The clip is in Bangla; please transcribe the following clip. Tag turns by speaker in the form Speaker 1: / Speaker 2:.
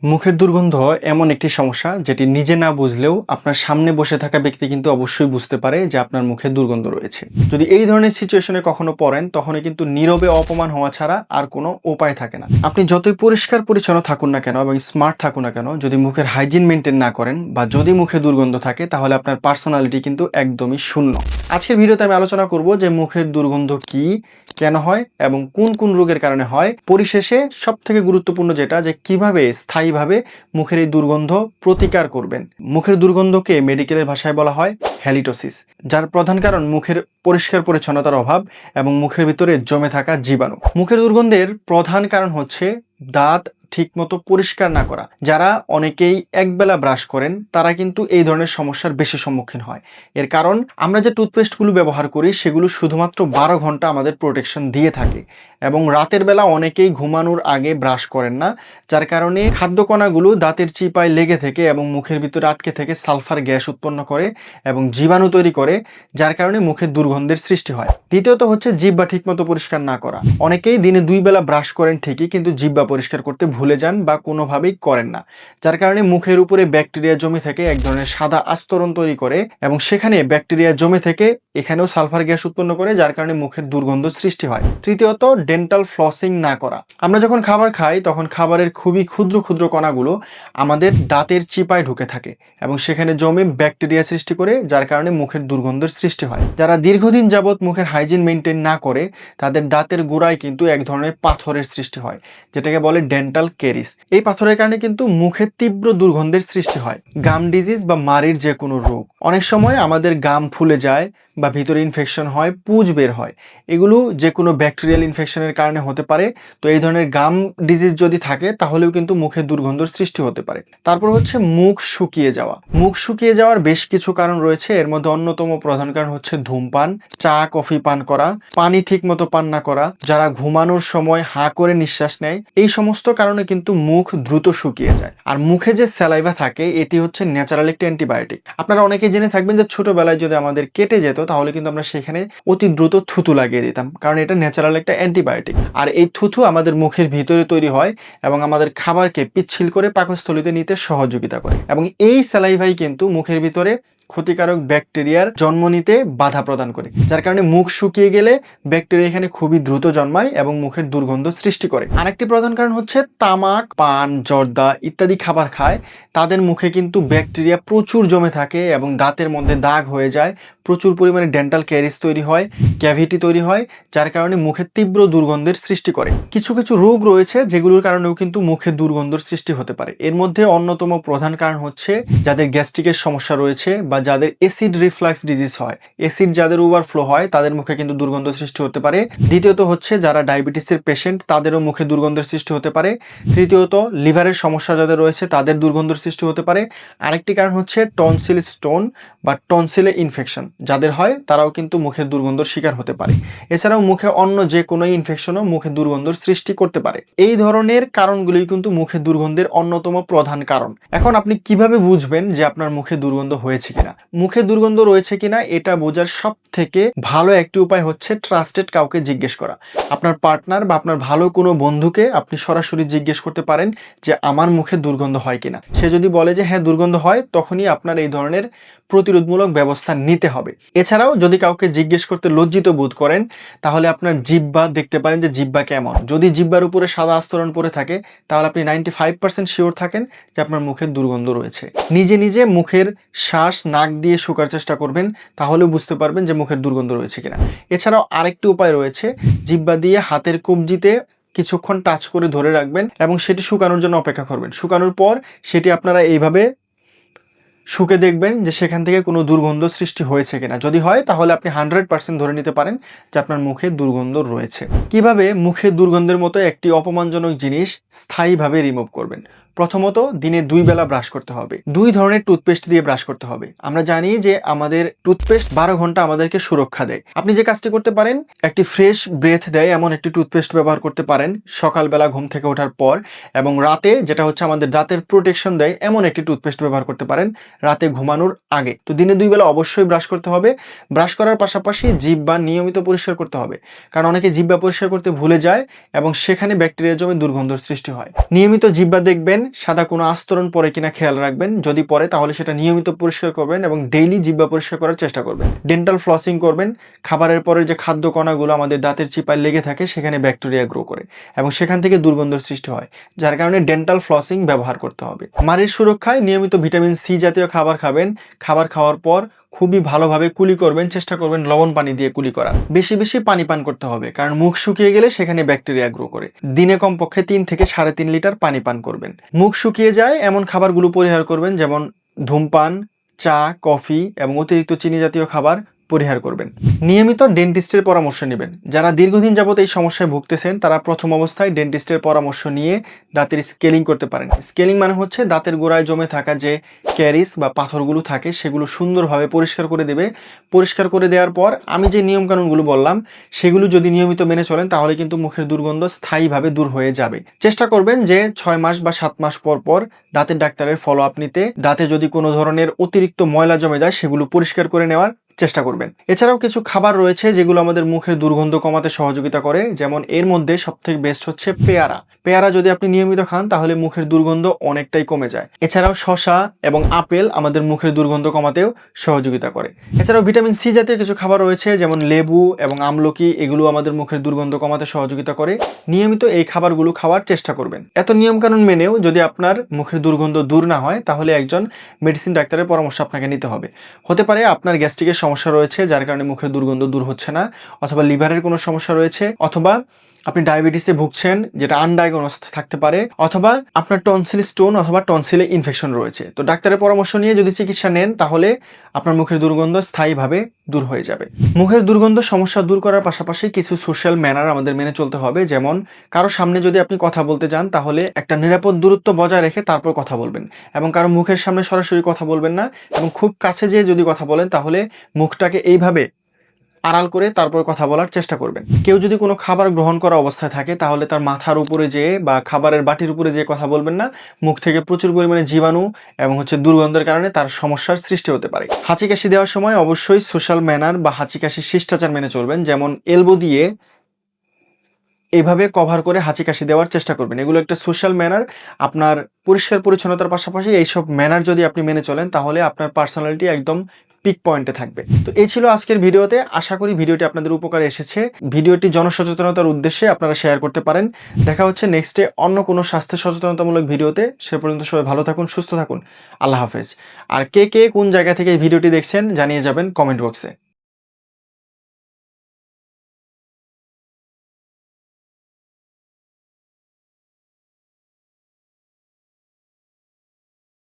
Speaker 1: মুখের দুর্গন্ধ এমন একটি সমস্যা যেটি নিজে না বুঝলেও আপনার সামনে বসে থাকা ব্যক্তি কিন্তু অবশ্যই বুঝতে পারে যে আপনার মুখে দুর্গন্ধ রয়েছে। যদি এই ধরনের সিচুয়েশনে কখনো পড়েন তখনই কিন্তু নীরবে অপমান হওয়া ছাড়া আর কোনো উপায় থাকে না। আপনি যতই পরিষ্কার পরিচ্ছন্ন থাকুন না কেন এবং স্মার্ট থাকুন না কেন, যদি মুখের হাইজিন মেনটেন না করেন বা যদি মুখে দুর্গন্ধ থাকে তাহলে আপনার পার্সোনালিটি কিন্তু একদমই শূন্য। আজকের ভিডিওতে আমি আলোচনা করব যে মুখের দুর্গন্ধ কি, কেন হয় এবং কোন কোন রোগের কারণে হয়। পরিশেষে সবথেকে গুরুত্বপূর্ণ যেটা, যে কিভাবে স্থায়ীভাবে মুখের এই দুর্গন্ধ প্রতিকার করবেন। মুখের দুর্গন্ধকে মেডিকেলের ভাষায় বলা হয় হ্যালিটোসিস, যার প্রধান কারণ মুখের পরিষ্কার পরিচ্ছন্নতার অভাব এবং মুখের ভিতরে জমে থাকা জীবাণু। মুখের দুর্গন্ধের প্রধান কারণ হচ্ছে দাঁত ঠিকমতো পরিষ্কার না করা। যারা অনেকেই একবেলা ব্রাশ করেন তারা কিন্তু এই ধরনের সমস্যার বেশি সম্মুখীন হয়। এর কারণ আমরা যে টুথপেস্টগুলো ব্যবহার করি সেগুলো শুধুমাত্র 12 ঘন্টা আমাদের প্রোটেকশন দিয়ে থাকে এবং রাতের বেলা অনেকেই ঘুমানোর আগে ব্রাশ করেন না, যার কারণে খাদ্যকণাগুলো দাঁতের চিপায় লেগে থেকে এবং মুখের ভিতরে আটকে থেকে সালফার গ্যাস উৎপন্ন করে এবং জীবাণু তৈরি করে, যার কারণে মুখের দুর্গন্ধের সৃষ্টি হয়। দ্বিতীয়ত হচ্ছে জিহ্বা ঠিকমতো পরিষ্কার না করা। অনেকেই দিনে 2 বেলা ব্রাশ করেন ঠিকই, কিন্তু জিহ্বা পরিষ্কার করতে ভুলে যান বা কোনোভাবেই করেন না, যার কারণে মুখের উপরে ব্যাকটেরিয়া জমে থেকে এক ধরনের সাদা আস্তরণ তৈরি করে এবং সেখানে ব্যাকটেরিয়া জমে থেকে এখানেও সালফার গ্যাস উৎপন্ন করে, যার কারণে মুখের দুর্গন্ধ সৃষ্টি হয়। তৃতীয়ত ডেন্টাল ফ্লসিং না করা। আমরা যখন খাবার খাই তখন খাবারের খুবই ক্ষুদ্র ক্ষুদ্র কণাগুলো আমাদের দাঁতের চিপায় ঢুকে থাকে এবং সেখানে জমে ব্যাকটেরিয়া সৃষ্টি করে, যার কারণে মুখের দুর্গন্ধের সৃষ্টি হয়। যারা দীর্ঘদিন যাবৎ মুখের হাইজিন মেনটেন না করে তাদের দাঁতের গোড়ায় কিন্তু এক ধরনের পাথরের সৃষ্টি হয়, যেটাকে বলে ডেন্টাল ক্যারিস। এই পাথরের কারণে কিন্তু মুখে তীব্র দুর্গন্ধের সৃষ্টি হয়। গাম ডিজিজ বা মাড়ির যে কোনো রোগ, অনেক সময় আমাদের গাম ফুলে যায় বা ভিতরে ইনফেকশন হয়, পুঁজ বের হয়। এগুলো যে কোনো ব্যাকটেরিয়াল ইনফেকশনের কারণে হতে পারে। তো এই ধরনের গাম ডিজিজ যদি থাকে তাহলেও কিন্তু মুখে দুর্গন্ধর সৃষ্টি হতে পারে। তারপর হচ্ছে মুখ শুকিয়ে যাওয়া। মুখ শুকিয়ে যাওয়ার বেশ কিছু কারণ রয়েছে। এর মধ্যে অন্যতম প্রধান কারণ হচ্ছে ধূমপান, চা কফি পান করা, পানি ঠিক মতো পান না করা, যারা ঘুমানোর সময় হাঁ করে নিঃশ্বাস নেয়, এই সমস্ত কারণে কিন্তু মুখ দ্রুত শুকিয়ে যায়। আর মুখে যে স্যালাইভা থাকে এটি হচ্ছে ন্যাচারাল একটি অ্যান্টিবায়োটিক। আপনারা অনেকেই জেনে থাকবেন যে ছোটবেলায় যদি আমাদের কেটে যেত তাহলে কিন্তু আমরা সেখানে অতি দ্রুত থুতু লাগিয়ে দিতাম, কারণ এটা ন্যাচারাল একটা অ্যান্টিবায়োটিক। আর এই থুতু আমাদের মুখের ভিতরে তৈরি হয় এবং আমাদের খাবারকে পিচ্ছিল করে পাকস্থলীতে নিতে সহযোগিতা করে এবং এই স্যালাইভাই কিন্তু মুখের ভিতরে ক্ষতিকারক ব্যাকটেরিয়ার জন্ম নিতে বাধা প্রদান করে, যার কারণে মুখ শুকিয়ে গেলে ব্যাকটেরিয়া এখানে খুবই দ্রুত জন্মায় এবং মুখের দুর্গন্ধ সৃষ্টি করে। আরেকটি প্রধান কারণ হচ্ছে তামাক, পান, জর্দা ইত্যাদি খাবার খায় তাদের মুখে কিন্তু ব্যাকটেরিয়া প্রচুর জমে থাকে এবং দাঁতের মধ্যে দাগ হয়ে যায়, প্রচুর পরিমাণে ডেন্টাল ক্যারিস তৈরি হয়, ক্যাভিটি তৈরি হয়, যার কারণে মুখে তীব্র দুর্গন্ধের সৃষ্টি করে। কিছু কিছু রোগ রয়েছে যেগুলোর কারণেও কিন্তু মুখে দুর্গন্ধর সৃষ্টি হতে পারে। এর মধ্যে অন্যতম প্রধান কারণ হচ্ছে যাদের গ্যাস্ট্রিকের সমস্যা রয়েছে বা যাদের অ্যাসিড রিফ্লাক্স ডিজিজ হয়, অ্যাসিড যাদের ওভারফ্লো হয় তাদের মুখে কিন্তু দুর্গন্ধ সৃষ্টি হতে পারে। দ্বিতীয়ত হচ্ছে যারা ডায়াবেটিসের পেশেন্ট তাদেরও মুখে দুর্গন্ধের সৃষ্টি হতে পারে। তৃতীয়ত লিভারের সমস্যা যাদের রয়েছে তাদের দুর্গন্ধের সৃষ্টি হতে পারে। আরেকটি কারণ হচ্ছে টনসিল স্টোন বা টনসিলে ইনফেকশন যাদের হয় তারাও কিন্তু মুখের দুর্গন্ধর শিকার হতে পারে। এছাড়াও মুখে অন্য যে কোনো ইনফেকশনও মুখে দুর্গন্ধর সৃষ্টি করতে পারে। এই ধরনের কারণগুলোই কিন্তু মুখে দুর্গন্ধের অন্যতম প্রধান কারণ। এখন আপনি কিভাবে বুঝবেন যে আপনার মুখে দুর্গন্ধ হয়েছে কিনা? মুখে দুর্গন্ধ রয়েছে কিনা এটা বোঝার সব থেকে ভালো একটি উপায় হচ্ছে ট্রাস্টেড কাউকে জিজ্ঞেস করা। আপনার পার্টনার বা আপনার ভালো কোনো বন্ধুকে আপনি সরাসরি জিজ্ঞেস করতে পারেন যে আমার মুখে দুর্গন্ধ হয় কিনা। সে যদি বলে যে হ্যাঁ দুর্গন্ধ হয়, তখনই আপনার এই ধরনের প্রতিরোধমূলক ব্যবস্থা নিতে হবে। এছাড়াও যদি কাউকে জিজ্ঞেস করতে লজ্জিত বোধ করেন তাহলে আপনার জিহ্বা দেখতে পারেন যে জিহ্বা কেমন। যদি জিহ্বার উপরে সাদা আস্তরণ পড়ে থাকে তাহলে আপনি 95% শিওর থাকেন যে আপনার মুখের দুর্গন্ধ রয়েছে। নিজে নিজে মুখের শ্বাস নাক দিয়ে শুকার চেষ্টা করবেন, তাহলেও বুঝতে পারবেন যে মুখের দুর্গন্ধ রয়েছে কিনা। এছাড়াও আরেকটি উপায় রয়েছে, জিহ্বা দিয়ে হাতের কবজিতে কিছুক্ষণ টাচ করে ধরে রাখবেন এবং সেটি শুকানোর জন্য অপেক্ষা করবেন। শুকানোর পর সেটি আপনারা এইভাবে শুকে দেখবেন যে সেখান থেকে কোনো দুর্গন্ধ সৃষ্টি হয়েছে কিনা। যদি হয় তাহলে আপনি 100% ধরে নিতে পারেন যে আপনার মুখে দুর্গন্ধ রয়েছে। কিভাবে মুখে দুর্গন্ধের মতো একটি অপমানজনক জিনিস স্থায়ীভাবে রিমুভ করবেন? প্রথমত, দিনে 2 বেলা ব্রাশ করতে হবে। 2 ধরনের টুথপেস্ট দিয়ে ব্রাশ করতে হবে। আমরা জানি যে আমাদের টুথপেস্ট 12 ঘন্টা আমাদেরকে সুরক্ষা দেয়। আপনি যে কাজটি করতে পারেন, একটি ফ্রেশ ব্রেথ দেয় এমন একটি টুথপেস্ট ব্যবহার করতে পারেন সকালবেলা ঘুম থেকে ওঠার পর, এবং রাতে যেটা হচ্ছে আমাদের দাঁতের প্রোটেকশন দেয় এমন একটি টুথপেস্ট ব্যবহার করতে পারেন। রাতে ঘুমানোর আগে। তো দিনে 2 বেলা অবশ্যই ব্রাশ করতে হবে। ব্রাশ করার পাশাপাশি জিহ্বা নিয়মিত পরিষ্কার করতে হবে, কারণ অনেকে জিহ্বা পরিষ্কার করতে ভুলে যায় এবং সেখানে ব্যাকটেরিয়া জমে দুর্গন্ধর সৃষ্টি হয়। নিয়মিত জিহ্বা দেখবেন সাদা কোনো আস্তরণ পড়ে কিনা খেয়াল রাখবেন, যদি পড়ে তাহলে সেটা নিয়মিত পরিষ্কার করবেন এবং ডেইলি জিহ্বা পরিষ্কার করার চেষ্টা করবেন। ডেন্টাল ফ্লসিং করবেন। খাবারের পরে যে খাদ্য কণাগুলো আমাদের দাঁতের চিপায় লেগে থাকে সেখানে ব্যাকটেরিয়া গ্রো করে এবং সেখান থেকে দুর্গন্ধর সৃষ্টি হয়, যার কারণে ডেন্টাল ফ্লসিং ব্যবহার করতে হবে। মাড়ির সুরক্ষায় নিয়মিত ভিটামিন সি জাতীয় খাবার খাবেন। খাবার খাওয়ার পর খুবই ভালোভাবে কুলি করবেন, চেষ্টা করবেন লবণ পানি দিয়ে কুলি করার। বেশি বেশি পানি পান করতে হবে, কারণ মুখ শুকিয়ে গেলে সেখানে ব্যাকটেরিয়া গ্রো করে। দিনে কমপক্ষে 3 থেকে 3.5 লিটার পানি পান করবেন। মুখ শুকিয়ে যায় এমন খাবারগুলো পরিহার করবেন, যেমন ধূমপান, চা, কফি এবং অতিরিক্ত চিনি জাতীয় খাবার পরিহার করবেন। নিয়মিত ডেন্টিস্টের পরামর্শ নেবেন। যারা দীর্ঘদিন যাবত এই সমস্যায় ভুগতেছেন তারা প্রথম অবস্থায় ডেন্টিস্টের পরামর্শ নিয়ে দাঁতের স্কেলিং করতে পারেন। স্কেলিং মানে হচ্ছে দাঁতের গোড়ায় জমে থাকা যে ক্যারিস বা পাথরগুলো থাকে সেগুলো সুন্দরভাবে পরিষ্কার করে দেবে। পরিষ্কার করে দেওয়ার পর আমি যে নিয়মকানুনগুলো বললাম সেগুলো যদি নিয়মিত মেনে চলেন তাহলে কিন্তু মুখের দুর্গন্ধ স্থায়ীভাবে দূর হয়ে যাবে। চেষ্টা করবেন যে 6 মাস বা 7 মাস পর পর দাঁতের ডাক্তারের ফলো আপ নিতে। দাঁতে যদি কোনো ধরনের অতিরিক্ত ময়লা জমে যায় সেগুলো পরিষ্কার করে নেওয়ার চেষ্টা করবেন। এছাড়াও কিছু খাবার রয়েছে যেগুলো আমাদের মুখের দুর্গন্ধ কমাতে সহযোগিতা করে, যেমন এর মধ্যে সবথেকে বেস্ট হচ্ছে পেয়ারা। পেয়ারা যদি আপনি নিয়মিত খান তাহলে মুখের দুর্গন্ধ অনেকটাই কমে যায়। এছাড়াও শসা এবং আপেল আমাদের মুখের দুর্গন্ধ কমাতেও সহযোগিতা করে। এছাড়াও ভিটামিন সি জাতীয় কিছু খাবার রয়েছে যেমন লেবু এবং আমলকি, এগুলো আমাদের মুখের দুর্গন্ধ কমাতে সহযোগিতা করে। নিয়মিত এই খাবারগুলো খাওয়ার চেষ্টা করবেন। এত নিয়মকানুন মেনেও যদি আপনার মুখের দুর্গন্ধ দূর না হয় তাহলে একজন মেডিসিন ডাক্তারের পরামর্শ আপনাকে নিতে হবে। হতে পারে আপনার গ্যাস্ট্রিকের সমস্যা রয়েছে যার কারণে মুখের দুর্গন্ধ দূর হচ্ছে না, অথবা লিভারের কোনো সমস্যা রয়েছে, অথবা আপনি ডায়াবেটিসে ভুগছেন যেটা আনডায়াগনোসড থাকতে পারে, অথবা আপনার টনসিল স্টোন অথবা টনসিলে ইনফেকশন রয়েছে। তো ডাক্তারের পরামর্শ নিয়ে যদি চিকিৎসা নেন তাহলে আপনার মুখের দুর্গন্ধ স্থায়ীভাবে দূর হয়ে যাবে। মুখের দুর্গন্ধ সমস্যা দূর করার পাশাপাশি কিছু সোশ্যাল ম্যানার আমাদের মেনে চলতে হবে, যেমন কারো সামনে যদি আপনি কথা বলতে যান তাহলে একটা নিরাপদ দূরত্ব বজায় রেখে তারপর কথা বলবেন এবং কারো মুখের সামনে সরাসরি কথা বলবেন না, এবং খুব কাছে যেয়ে যদি কথা বলেন তাহলে মুখটাকে এইভাবে আড়াল করে তারপর কথা বলার চেষ্টা করবেন। কেউ যদি কোনো খাবার গ্রহণ করা অবস্থায় থাকে তাহলে তার মাথার উপরে যেয়ে বা খাবারের বাটির উপরে যেয়ে কথা বলবেন না। মুখ থেকে প্রচুর পরিমাণে জীবাণু এবং দুর্গন্ধের কারণে তার সমস্যার সৃষ্টি হতে পারে। হাঁচি কাশি দেওয়ার সময় অবশ্যই সোশ্যাল ম্যানার বা হাঁচি কাশির শিষ্টাচার মেনে চলবেন, যেমন এলবো দিয়ে এভাবে কভার করে হাঁচি কাশি দেওয়ার চেষ্টা করবেন। এগুলো একটা সোশ্যাল ম্যানার। আপনার পরিষ্কার পরিচ্ছন্নতার পাশাপাশি এইসব ম্যানার যদি আপনি মেনে চলেন তাহলে আপনার পার্সোনালিটি একদম পিক পয়েন্টে থাকবে। তো এই ছিল আজকের ভিডিওতে। আশা করি ভিডিওটি আপনাদের উপকারে এসেছে। ভিডিওটি জনসচেতনতার উদ্দেশ্যে আপনারা শেয়ার করতে পারেন। দেখা হচ্ছে নেক্সটে অন্য কোনো স্বাস্থ্য সচেতনতামূলক ভিডিওতে। সে পর্যন্ত সবাই ভালো থাকুন, সুস্থ থাকুন। আল্লাহ হাফেজ। আর কে কে কোন জায়গা থেকে এই ভিডিওটি দেখছেন জানিয়ে যাবেন কমেন্ট বক্সে।